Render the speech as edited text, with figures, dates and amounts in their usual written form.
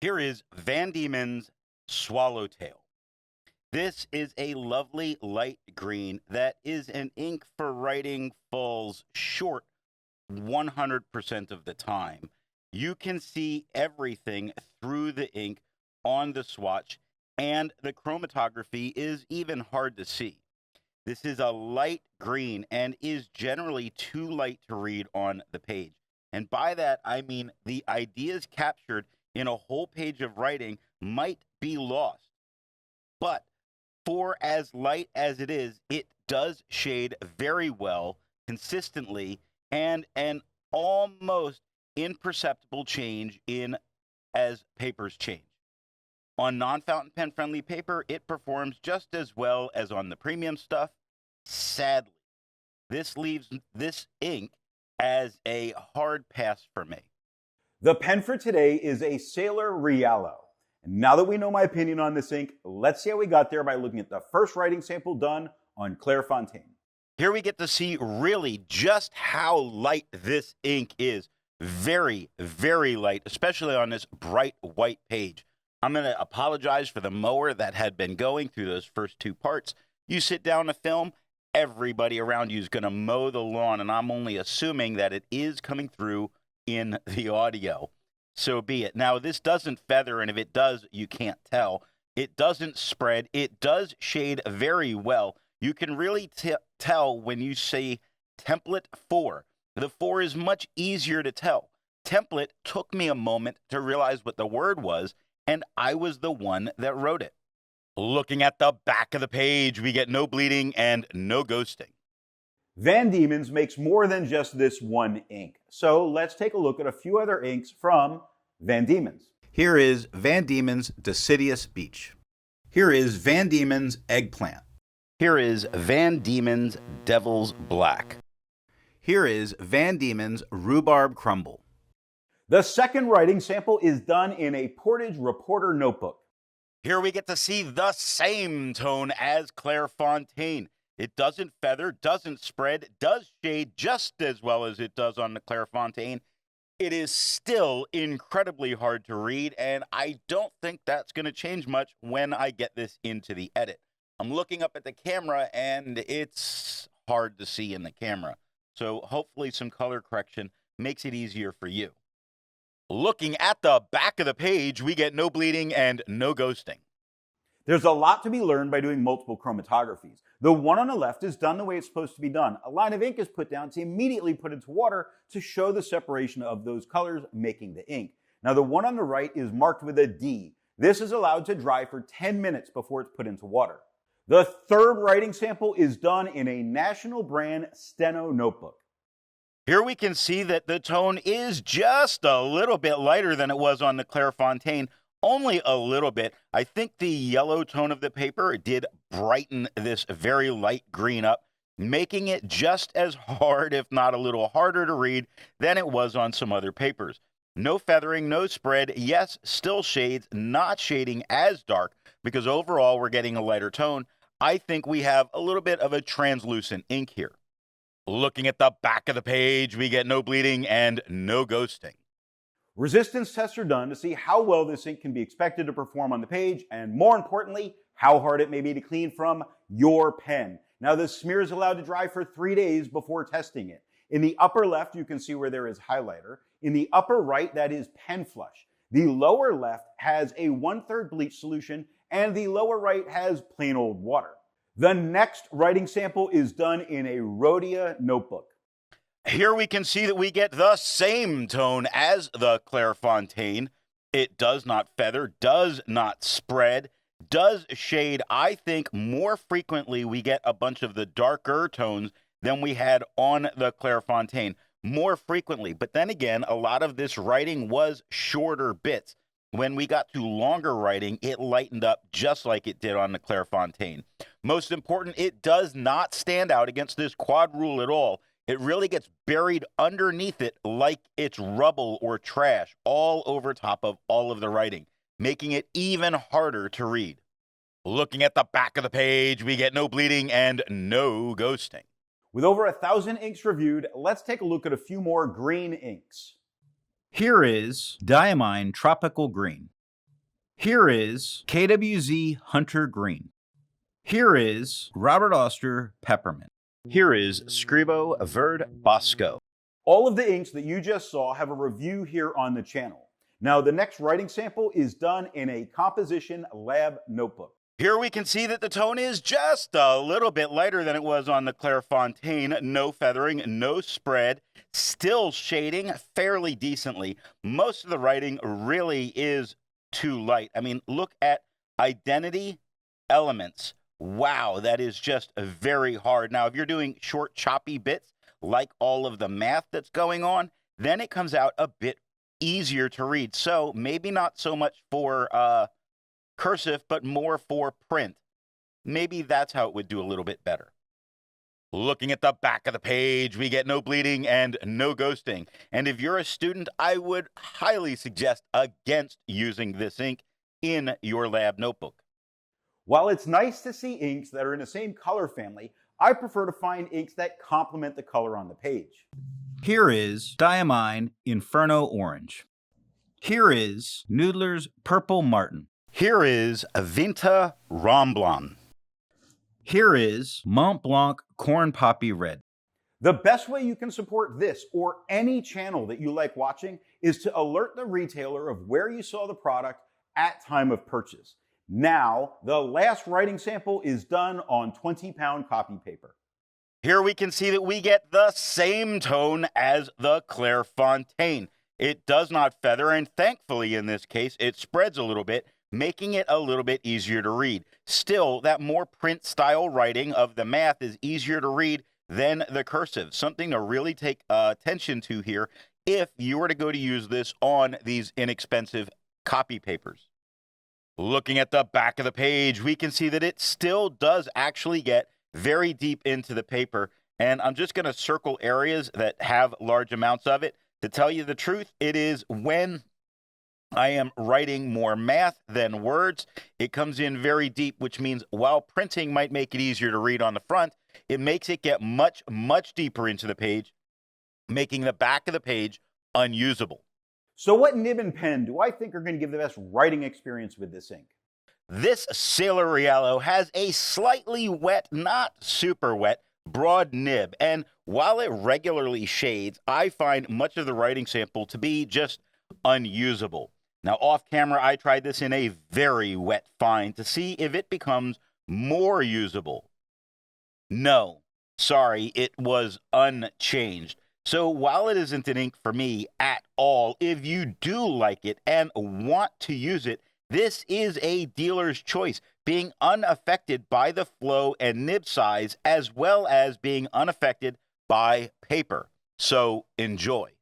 Here is Van Dieman's Swallowtail. This is a lovely light green that is an ink for writing falls short 100% of the time. You can see everything through the ink on the swatch, and the chromatography is even hard to see. This is a light green and is generally too light to read on the page. And by that, I mean the ideas captured in a whole page of writing might be lost. But for as light as it is, it does shade very well, consistently, and an almost imperceptible change in as papers change. On non-fountain pen friendly paper, it performs just as well as on the premium stuff. Sadly, this leaves this ink as a hard pass for me. The pen for today is a Sailor Rialo. And now that we know my opinion on this ink, let's see how we got there by looking at the first writing sample done on Clairfontaine. Here we get to see really just how light this ink is. Very, very light, especially on this bright white page. I'm going to apologize for the mower that had been going through those first two parts. You sit down to film, everybody around you is going to mow the lawn, and I'm only assuming that it is coming through in the audio. So be it. Now, this doesn't feather, and if it does, you can't tell. It doesn't spread. It does shade very well. You can really tell when you say template 4. The 4 is much easier to tell. Template took me a moment to realize what the word was, and I was the one that wrote it. Looking at the back of the page, we get no bleeding and no ghosting. Van Dieman's makes more than just this one ink. So let's take a look at a few other inks from Van Dieman's. Here is Van Dieman's Deciduous Beech. Here is Van Dieman's Eggplant. Here is Van Dieman's Devil's Black. Here is Van Dieman's Rhubarb Crumble. The second writing sample is done in a Portage Reporter notebook. Here we get to see the same tone as Clairfontaine. It doesn't feather, doesn't spread, does shade just as well as it does on the Clairfontaine. It is still incredibly hard to read, and I don't think that's going to change much when I get this into the edit. I'm looking up at the camera, and it's hard to see in the camera. So hopefully some color correction makes it easier for you. Looking at the back of the page, we get no bleeding and no ghosting. There's a lot to be learned by doing multiple chromatographies. The one on the left is done the way it's supposed to be done. A line of ink is put down to immediately put into water to show the separation of those colors making the ink. Now the one on the right is marked with a D. This is allowed to dry for 10 minutes before it's put into water. The third writing sample is done in a national brand Steno notebook. Here we can see that the tone is just a little bit lighter than it was on the Clairfontaine, only a little bit. I think the yellow tone of the paper did brighten this very light green up, making it just as hard, if not a little harder to read than it was on some other papers. No feathering, no spread. Yes, still shades, not shading as dark because overall we're getting a lighter tone. I think we have a little bit of a translucent ink here. Looking at the back of the page, we get no bleeding and no ghosting. Resistance tests are done to see how well this ink can be expected to perform on the page, and more importantly, how hard it may be to clean from your pen. Now, the smear is allowed to dry for 3 days before testing it. In the upper left, you can see where there is highlighter. In the upper right, that is pen flush. The lower left has a 1/3 bleach solution, and the lower right has plain old water. The next writing sample is done in a Rhodia notebook. Here we can see that we get the same tone as the Clairfontaine. It does not feather, does not spread, does shade. I think more frequently we get a bunch of the darker tones than we had on the Clairfontaine. More frequently. But then again, a lot of this writing was shorter bits. When we got to longer writing, it lightened up just like it did on the Clairfontaine. Most important, it does not stand out against this quad rule at all. It really gets buried underneath it like it's rubble or trash all over top of all of the writing, making it even harder to read. Looking at the back of the page, we get no bleeding and no ghosting. With over 1,000 inks reviewed, let's take a look at a few more green inks. Here is Dieman Tropical Green. Here is KWZ Hunter Green. Here is Robert Oster Peppermint. Here is Scribo Verde Bosco. All of the inks that you just saw have a review here on the channel. Now, the next writing sample is done in a composition lab notebook. Here we can see that the tone is just a little bit lighter than it was on the Clairfontaine. No feathering, no spread, still shading fairly decently. Most of the writing really is too light. I mean, look at identity elements. Wow, that is just very hard. Now, if you're doing short, choppy bits, like all of the math that's going on, then it comes out a bit easier to read. So maybe not so much for cursive, but more for print. Maybe that's how it would do a little bit better. Looking at the back of the page, we get no bleeding and no ghosting. And if you're a student, I would highly suggest against using this ink in your lab notebook. While it's nice to see inks that are in the same color family, I prefer to find inks that complement the color on the page. Here is Dieman Inferno Orange. Here is Noodler's Purple Martin. Here is Vinta Romblon. Here is Mont Blanc Corn Poppy Red. The best way you can support this or any channel that you like watching is to alert the retailer of where you saw the product at time of purchase. Now, the last writing sample is done on 20-pound copy paper. Here we can see that we get the same tone as the Clairfontaine. It does not feather, and thankfully in this case, it spreads a little bit, making it a little bit easier to read. Still, that more print-style writing of the math is easier to read than the cursive, something to really take attention to here if you were to go to use this on these inexpensive copy papers. Looking at the back of the page, we can see that it still does actually get very deep into the paper, and I'm just going to circle areas that have large amounts of it. To tell you the truth, it is when I am writing more math than words, it comes in very deep, which means while printing might make it easier to read on the front, it makes it get much, much deeper into the page, making the back of the page unusable. So what nib and pen do I think are going to give the best writing experience with this ink? This Sailor Riello has a slightly wet, not super wet, broad nib, and while it regularly shades, I find much of the writing sample to be just unusable. Now, off camera, I tried this in a very wet fine to see if it becomes more usable. No, sorry, it was unchanged. So while it isn't an ink for me at all, if you do like it and want to use it, this is a dealer's choice, being unaffected by the flow and nib size, as well as being unaffected by paper. So enjoy.